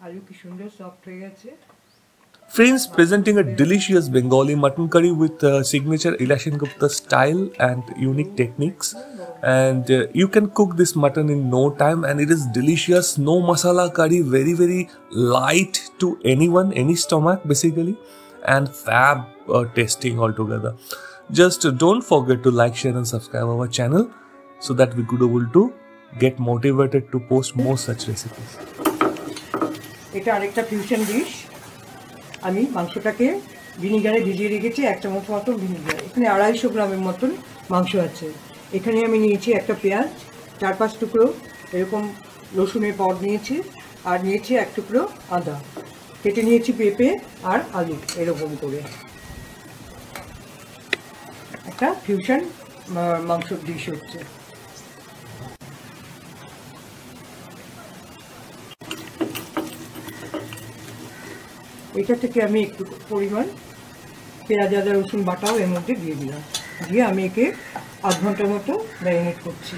আলু কি সুন্দর সফট হয়ে গেছে। Friends, presenting a delicious Bengali mutton curry with signature Ilashin Gupta style and unique techniques. And you can cook this mutton in no time, and it is delicious. No masala curry, very very light to anyone, any stomach basically, and fab tasting altogether. Just don't forget to like, share, and subscribe our channel so that we could able to get motivated to post more such recipes. এটা আরেকটা fusion dish. আমি মাংসটাকে ভিনিগারে ভিজিয়ে রেখেছি, 1 চামচ মতন vinegar. এখানে 250 গ্রামের মতন মাংস আছে। এখানে আমি নিয়েছি একটা পেঁয়াজ, 4-5 টুকরো এরকম রসুনের পদ নিয়েছি, আর নিয়েছি 1 টুকরো আদা। কেটে নিয়েছি পেঁপে আর আলু এরকম করে। একটা ফিউশন মাংসের ডিশ হচ্ছে। এটা থেকে আমি একটু পরিমাণ পেঁয়াজ আদা রসুন বাটাও এর মধ্যে দিয়ে দিলাম, দিয়ে আমি একে আধ ঘন্টার মতো ম্যারিনেট করছি।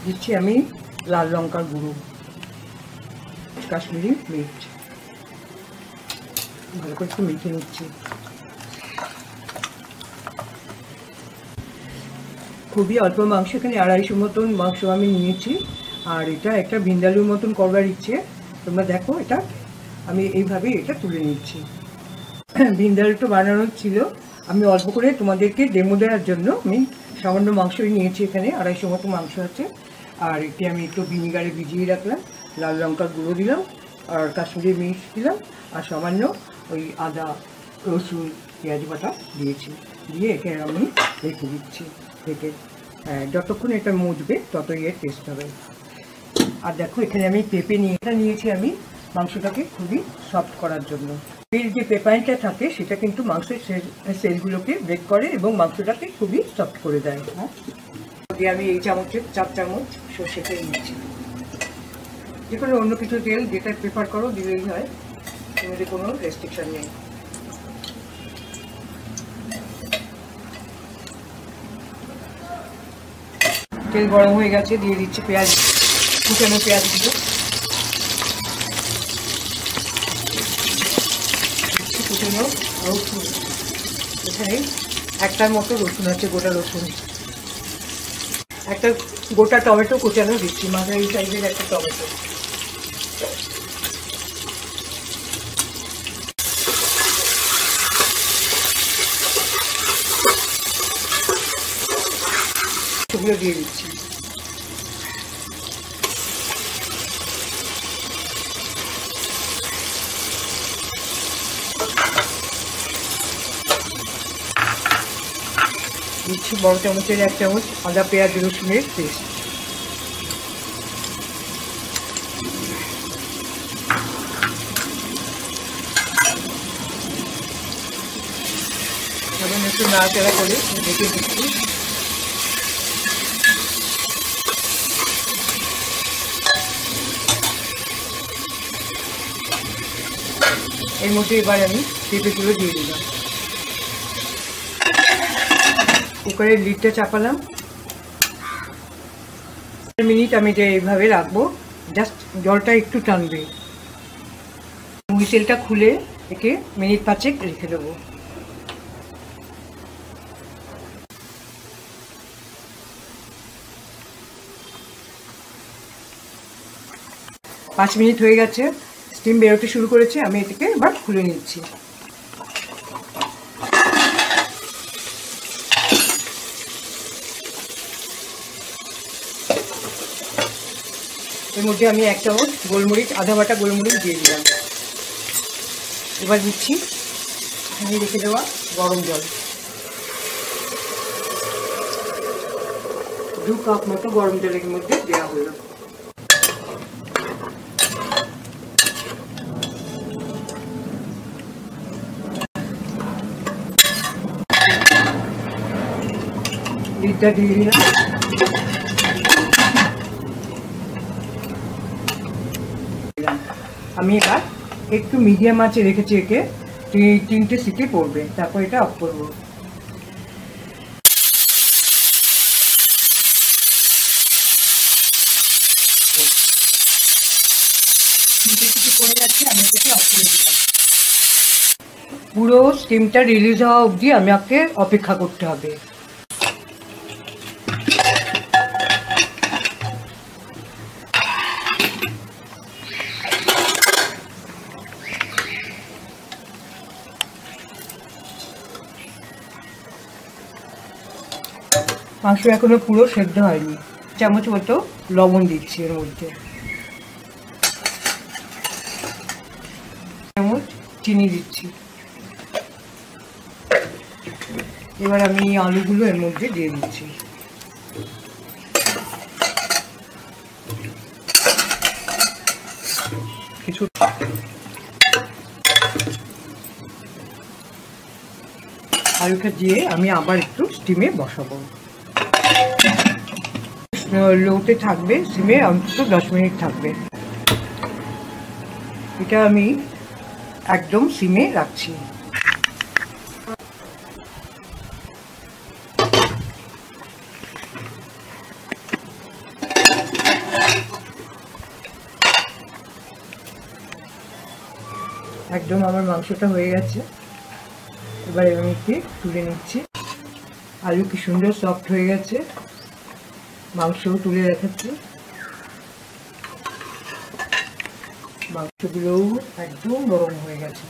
দিচ্ছি আমি লাল লঙ্কার গুঁড়ো, কাশ্মীরি মির্চ, ভালো করে একটু মেখে নিচ্ছি। খুবই অল্প মাংস, এখানে 250 মতন মাংস আমি নিয়েছি। আর এটা একটা ভিন্দালুর মতন করবার ইচ্ছে, তোমরা দেখো এটা আমি এইভাবেই এটা তুলে নিচ্ছি। ভিন্দালুটা বানানোর ছিল, আমি অল্প করে তোমাদেরকে ডেমো দেওয়ার জন্য আমি সামান্য মাংসই নিয়েছি। এখানে 250 মতো মাংস আছে। আর এটি আমি একটু ভিনিগারে ভিজিয়ে রাখলাম, লাল লঙ্কার গুঁড়ো দিলাম, আর কাশ্মীরি মির্চ দিলাম, আর সামান্য ওই আদা রসুন পেঁয়াজ বাটা দিয়েছি। দিয়ে একে আমি রেখে দিচ্ছি রেখে যতক্ষণ এটা মুছবে ততই এর টেস্ট হবে। আর দেখো এখানে আমি পেঁপে নিয়েছি আমি মাংসটাকে খুবই সফট করার জন্য। এর যে পেপাইনটা থাকে সেটা কিন্তু মাংসের সেলগুলোকে ব্রেক করে এবং মাংসটাকে খুবই সফট করে দেয়। হ্যাঁ, দিয়ে আমি এই চামচের 4 চামচ সর্ষে তেল নিচ্ছি। যে কোনো অন্য কিছু তেল যেটা প্রেফার করো দিলেই হয়, এর মধ্যে কোনো রেস্ট্রিকশন নেই। তেল গরম হয়ে গেছে, দিয়ে দিচ্ছি পেঁয়াজ, কুচানো পেঁয়াজগুলো। কুচানো রসুন, এখানে একটার মতো রসুন আছে, গোটা রসুন। একটা গোটা টমেটো কুচানো দিচ্ছি, মাঝারি সাইজের একটা টমেটো। সেগুলো দিয়ে দিচ্ছি। দিচ্ছি বড় চামচের 1 চামচ আদা পেঁয়াজ রসুনের পেস্ট। এখন একটু নাড়াচাড়া করে ঢেকে দিচ্ছি। এর মধ্যে এবার আমি পেঁপেগুলো দিয়ে দিলাম। কুকারের লিডটা চাপালাম। 1 মিনিট আমি এটা এইভাবে রাখবো, জাস্ট জলটা একটু টানবে। হুইসেলটা খুলে একে মিনিট 5 রেখে দেবো। পাঁচ মিনিট হয়ে গেছে, স্টিম বেরোতে শুরু করেছে। আমি এটাকে এবার খুলে নিচ্ছি। এর মধ্যে আমি 1 চামচ গোলমরিচ, আধা বাটা গোলমরিচ দিয়ে দিলাম। এবার দিচ্ছি আমি রেখে দেওয়া গরম জল, 2 কাপ মতো গরম জলের মধ্যে দেওয়া হলো। লিডটা দিয়ে দিলাম। আমি এবার একটু মিডিয়াম আঁচে রেখেছি একে, 3টে সিটি পড়বে, তারপর এটা অফ করবো। করে যাচ্ছে, আমি এটাকে অফ করে দিলাম। পুরো স্টিমটা রিলিজ হওয়া অবধি আমাকে অপেক্ষা করতে হবে। মাংস এখনো পুরো সেদ্ধ হয়নি, চামচ মতো লবণ দিচ্ছি এর মধ্যে, চামচ চিনি দিচ্ছি। এবার আমি আলুগুলো এর মধ্যে দিয়ে দিচ্ছি। কিছু আলুটা দিয়ে আমি আবার একটু স্টিমে বসাবো। লোতে থাকবে, স্টিমে অন্তত 10 মিনিট থাকবে। এটা আমি একদম সিমে রাখছি। একদম আমার মাংসটা হয়ে গেছে, এবার আমি তুলে নিচ্ছি। আলু কি সুন্দর সফট হয়ে গেছে, মাংসও তুলে রেখেছি। মাংসগুলোও একদম নরম হয়ে গেছে।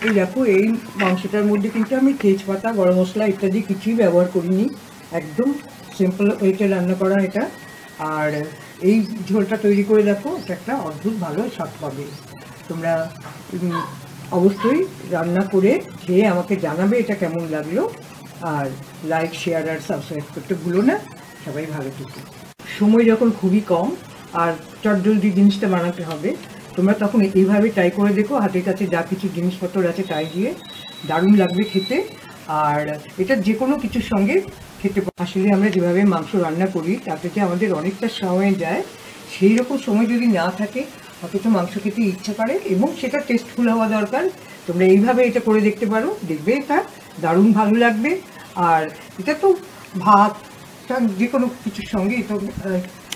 এই দেখো, এই মাংসটার মধ্যে কিন্তু আমি তেজপাতা, গরম মশলা ইত্যাদি কিছুই ব্যবহার করিনি, একদম সিম্পল ওয়েতে রান্না করা এটা। আর এই ঝোলটা তৈরি করে দেখো, এটা একটা অদ্ভুত ভালো স্বাদ পাবে। তোমরা অবশ্যই রান্না করে খেয়ে আমাকে জানাবে এটা কেমন লাগলো। আর লাইক, শেয়ার আর সাবস্ক্রাইব করতে ভুলো না। সবাই ভালো থেকো। সময় যখন খুবই কম আর চটজলদি জিনিসটা বানাতে হবে, তোমরা তখন এইভাবে ট্রাই করে দেখো। হাতের কাছে যা কিছু জিনিসপত্র আছে তাই দিয়ে দারুণ লাগবে খেতে। আর এটা যে কোনো কিছুর সঙ্গে খেতে। আসলে আমরা যেভাবে মাংস রান্না করি তাতে যে আমাদের অনেকটা সময় যায়, সেই রকম সময় যদি না থাকে অথচ মাংস খেতে ইচ্ছা করে এবং সেটা টেস্টফুল হওয়া দরকার, তোমরা এইভাবে এটা করে দেখতে পারো, দেখবে এটা দারুণ ভালো লাগবে। আর এটা তো ভাত যে কোনো কিছুর সঙ্গে এটা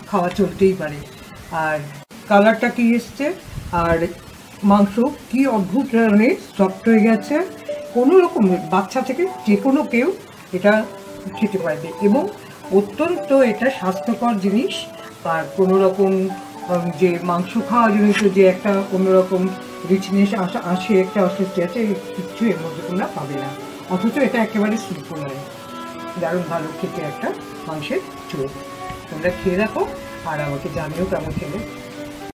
খাওয়া চলতেই পারে। আর কালারটা কি এসছে, আর মাংস কি অদ্ভুত ধরনের সফট হয়ে গেছে। কোনো রকম বাচ্চা থেকে যে কোনো কেউ এটা খেতে পারবে এবং অত্যন্ত এটা স্বাস্থ্যকর জিনিস। আর কোনো রকম যে মাংস খাওয়া জিনিসের যে একটা অন্যরকম রিচনেস আসে, একটা অস্বস্তি আছে, কিচ্ছু এর মধ্যে তোমরা পাবে না। অথচ এটা একেবারে সিম্পল হয়, দারুণ ভালো খেতে একটা মাংসের ঝোল। তোমরা খেয়ে রাখো আর আমাকে জানিও কেমন খেলে।